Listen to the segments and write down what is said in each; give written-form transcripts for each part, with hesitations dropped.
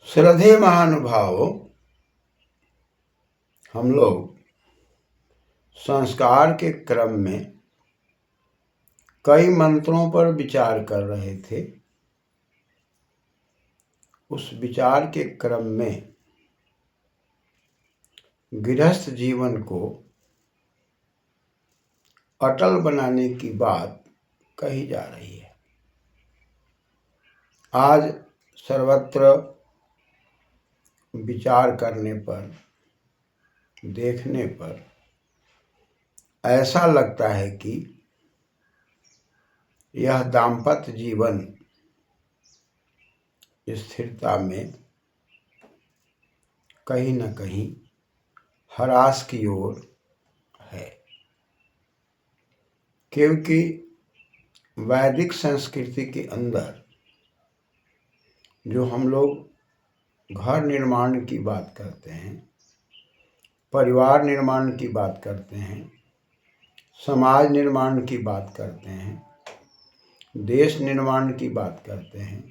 श्रद्धेय महानुभावों, हम लोग संस्कार के क्रम में कई मंत्रों पर विचार कर रहे थे। उस विचार के क्रम में गृहस्थ जीवन को अटल बनाने की बात कही जा रही है। आज सर्वत्र विचार करने पर, देखने पर ऐसा लगता है कि यह दाम्पत्य जीवन स्थिरता में कहीं न कहीं ह्रास की ओर है, क्योंकि वैदिक संस्कृति के अंदर जो हम लोग घर निर्माण की बात करते हैं, परिवार निर्माण की बात करते हैं, समाज निर्माण की बात करते हैं, देश निर्माण की बात करते हैं,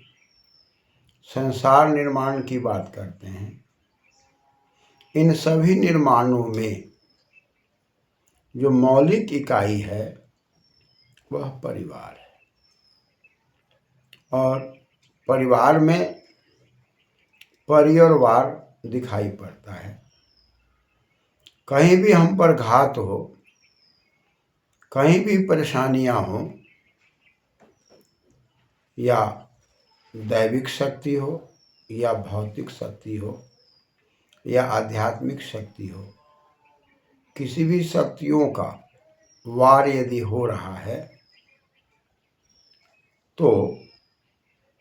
संसार निर्माण की बात करते हैं, इन सभी निर्माणों में जो मौलिक इकाई है वह परिवार है। और परिवार में परि और वार दिखाई पड़ता है। कहीं भी हम पर घात हो, कहीं भी परेशानियां हो, या दैविक शक्ति हो या भौतिक शक्ति हो या आध्यात्मिक शक्ति हो, किसी भी शक्तियों का वार यदि हो रहा है तो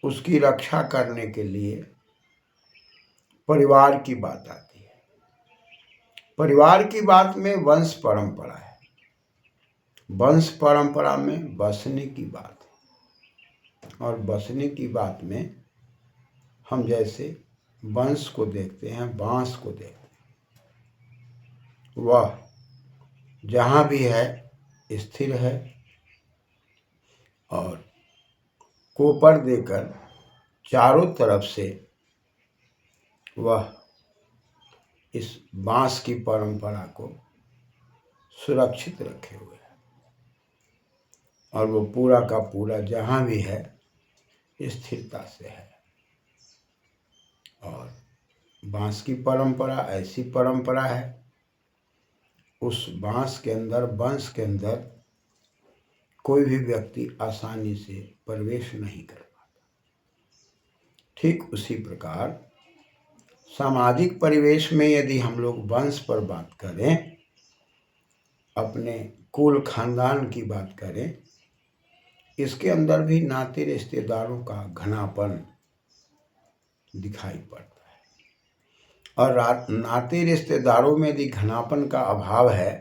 उसकी रक्षा करने के लिए परिवार की बात आती है। परिवार की बात में वंश परंपरा है, वंश परंपरा में बसने की बात है, और बसने की बात में हम जैसे वंश को देखते हैं, बांस को देखते हैं, वह जहाँ भी है स्थिर है और कोपर देकर चारों तरफ से वह इस बांस की परंपरा को सुरक्षित रखे हुए है, और वो पूरा का पूरा जहाँ भी है स्थिरता से है। और बांस की परंपरा ऐसी परंपरा है, उस बांस के अंदर, वंश के अंदर कोई भी व्यक्ति आसानी से प्रवेश नहीं कर पाता। ठीक उसी प्रकार सामाजिक परिवेश में यदि हम लोग वंश पर बात करें, अपने कुल खानदान की बात करें, इसके अंदर भी नाते रिश्तेदारों का घनापन दिखाई पड़ता है। और नाते रिश्तेदारों में यदि घनापन का अभाव है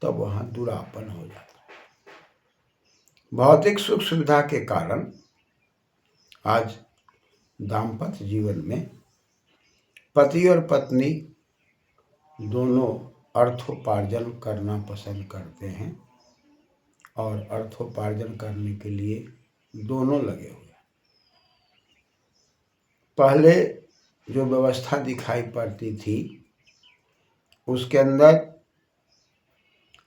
तब वहाँ दुरापन हो जाता है। भौतिक सुख सुविधा के कारण आज दाम्पत्य जीवन में पति और पत्नी दोनों अर्थोपार्जन करना पसंद करते हैं, और अर्थोपार्जन करने के लिए दोनों लगे हुए हैं। पहले जो व्यवस्था दिखाई पड़ती थी उसके अंदर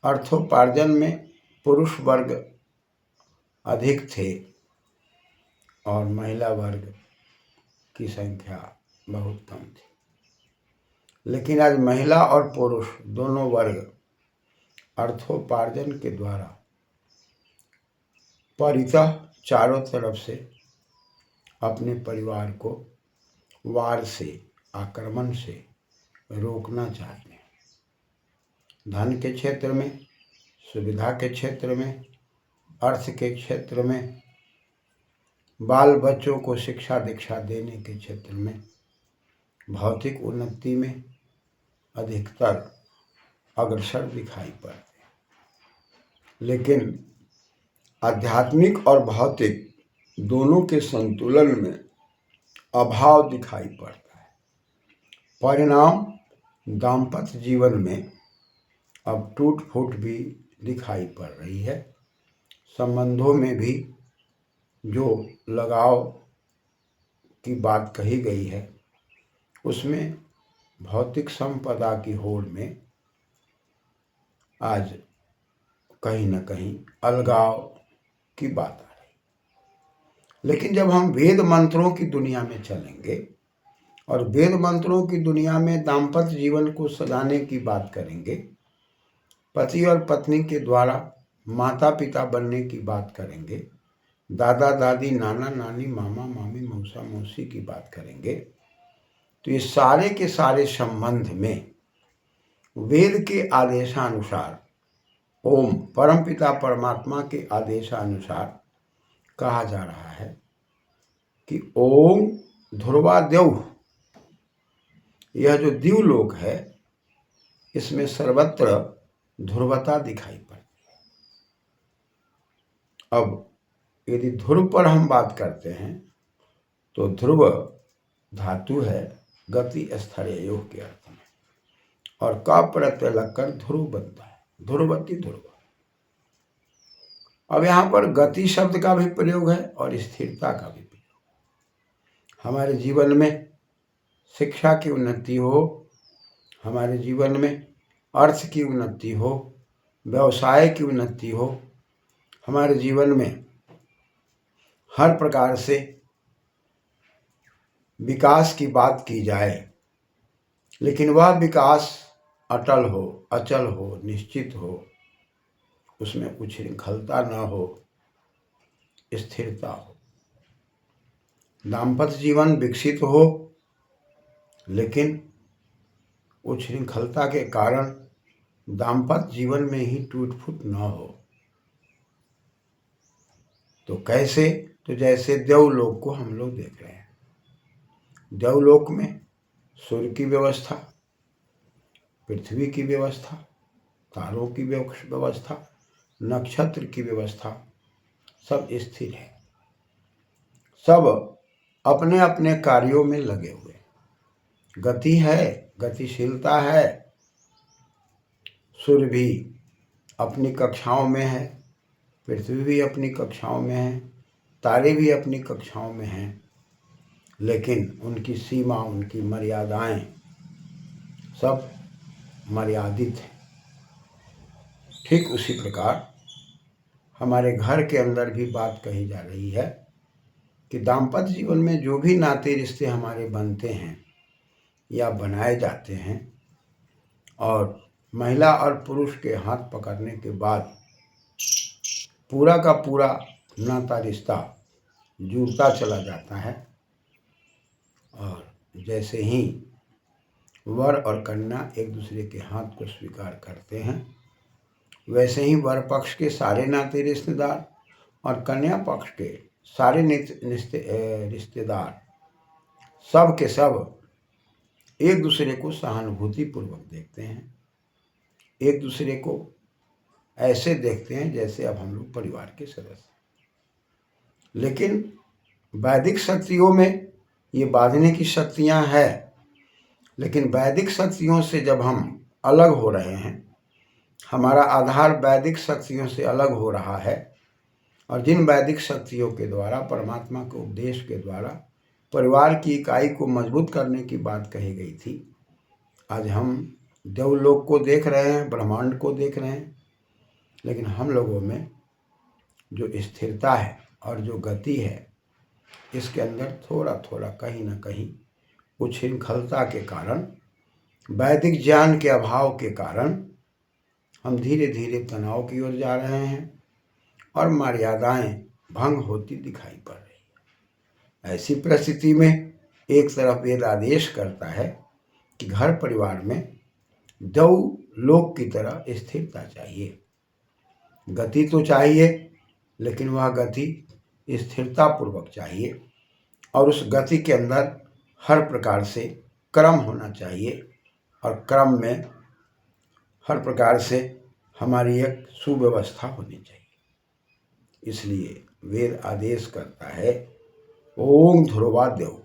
अर्थोपार्जन में पुरुष वर्ग अधिक थे और महिला वर्ग की संख्या बहुत कम थी। लेकिन आज महिला और पुरुष दोनों वर्ग अर्थोपार्जन के द्वारा परितः चारों तरफ से अपने परिवार को वार से, आक्रमण से रोकना चाहते हैं। धन के क्षेत्र में, सुविधा के क्षेत्र में, अर्थ के क्षेत्र में, बाल बच्चों को शिक्षा दीक्षा देने के क्षेत्र में, भौतिक उन्नति में अधिकतर अग्रसर दिखाई पड़ते हैं। लेकिन आध्यात्मिक और भौतिक दोनों के संतुलन में अभाव दिखाई पड़ता है। परिणाम दाम्पत्य जीवन में अब टूट फूट भी दिखाई पड़ रही है। संबंधों में भी जो लगाव की बात कही गई है उसमें भौतिक संपदा की होड़ में आज कहीं न कहीं अलगाव की बात आ रही। लेकिन जब हम वेद मंत्रों की दुनिया में चलेंगे और वेद मंत्रों की दुनिया में दाम्पत्य जीवन को सजाने की बात करेंगे, पति और पत्नी के द्वारा माता पिता बनने की बात करेंगे, दादा दादी नाना नानी मामा मामी मौसा मौसी की बात करेंगे, तो ये सारे के सारे संबंध में वेद के आदेशानुसार, ओम परमपिता परमात्मा के आदेशानुसार कहा जा रहा है कि ओम ध्रुवा देव, यह जो दिवलोक है इसमें सर्वत्र ध्रुवता दिखाई पड़ती है। अब यदि ध्रुव पर हम बात करते हैं तो ध्रुव धातु है गति स्थैर्य योग के अर्थ में, और का प्रत्यय लगकर ध्रुव बनता है, ध्रुवती ध्रुव। अब यहाँ पर गति शब्द का भी प्रयोग है और स्थिरता का भी प्रयोग। हमारे जीवन में शिक्षा की उन्नति हो, हमारे जीवन में अर्थ की उन्नति हो, व्यवसाय की उन्नति हो, हमारे जीवन में हर प्रकार से विकास की बात की जाए, लेकिन वह विकास अटल हो, अचल हो, निश्चित हो, उसमें उच्छृंखलता न हो, स्थिरता हो। दाम्पत्य जीवन विकसित हो लेकिन उच्छृंखलता के कारण दाम्पत्य जीवन में ही टूट फूट न हो। तो कैसे? तो जैसे देवलोक को हम लोग देख रहे हैं, देवलोक में सूर्य की व्यवस्था, पृथ्वी की व्यवस्था, तारों की व्यवस्था, नक्षत्र की व्यवस्था, सब स्थिर है, सब अपने अपने कार्यों में लगे हुए, गति है, गतिशीलता है। सूर्य भी अपनी कक्षाओं में है, पृथ्वी भी अपनी कक्षाओं में है, तारे भी अपनी कक्षाओं में हैं, लेकिन उनकी सीमा, उनकी मर्यादाएं सब मर्यादित हैं। ठीक उसी प्रकार हमारे घर के अंदर भी बात कही जा रही है कि दाम्पत्य जीवन में जो भी नाते रिश्ते हमारे बनते हैं या बनाए जाते हैं, और महिला और पुरुष के हाथ पकड़ने के बाद पूरा का पूरा नाता रिश्ता जुड़ता चला जाता है, और जैसे ही वर और कन्या एक दूसरे के हाथ को स्वीकार करते हैं, वैसे ही वर पक्ष के सारे नाते रिश्तेदार और कन्या पक्ष के सारे रिश्तेदार सब के सब एक दूसरे को सहानुभूति पूर्वक देखते हैं, एक दूसरे को ऐसे देखते हैं जैसे अब हम लोग परिवार के सदस्य। लेकिन वैदिक शक्तियों में ये बांधने की शक्तियां हैं, लेकिन वैदिक शक्तियों से जब हम अलग हो रहे हैं, हमारा आधार वैदिक शक्तियों से अलग हो रहा है, और जिन वैदिक शक्तियों के द्वारा, परमात्मा के उपदेश के द्वारा परिवार की इकाई को मजबूत करने की बात कही गई थी, आज हम देवलोक को देख रहे हैं, ब्रह्मांड को देख रहे हैं, लेकिन हम लोगों में जो स्थिरता है और जो गति है, इसके अंदर थोड़ा थोड़ा कहीं ना कहीं उच्छृंखलता के कारण, वैदिक ज्ञान के अभाव के कारण हम धीरे धीरे तनाव की ओर जा रहे हैं और मर्यादाएं भंग होती दिखाई पड़ रही है। ऐसी परिस्थिति में एक तरफ वेद आदेश करता है कि घर परिवार में देवलोक की तरह स्थिरता चाहिए, गति तो चाहिए, लेकिन वह गति स्थिरता पूर्वक चाहिए, और उस गति के अंदर हर प्रकार से क्रम होना चाहिए, और क्रम में हर प्रकार से हमारी एक सुव्यवस्था होनी चाहिए। इसलिए वेद आदेश करता है ओम ध्रुवा देव।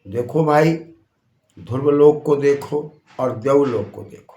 देखो भाई, ध्रुवलोक को देखो और देवलोक को देखो,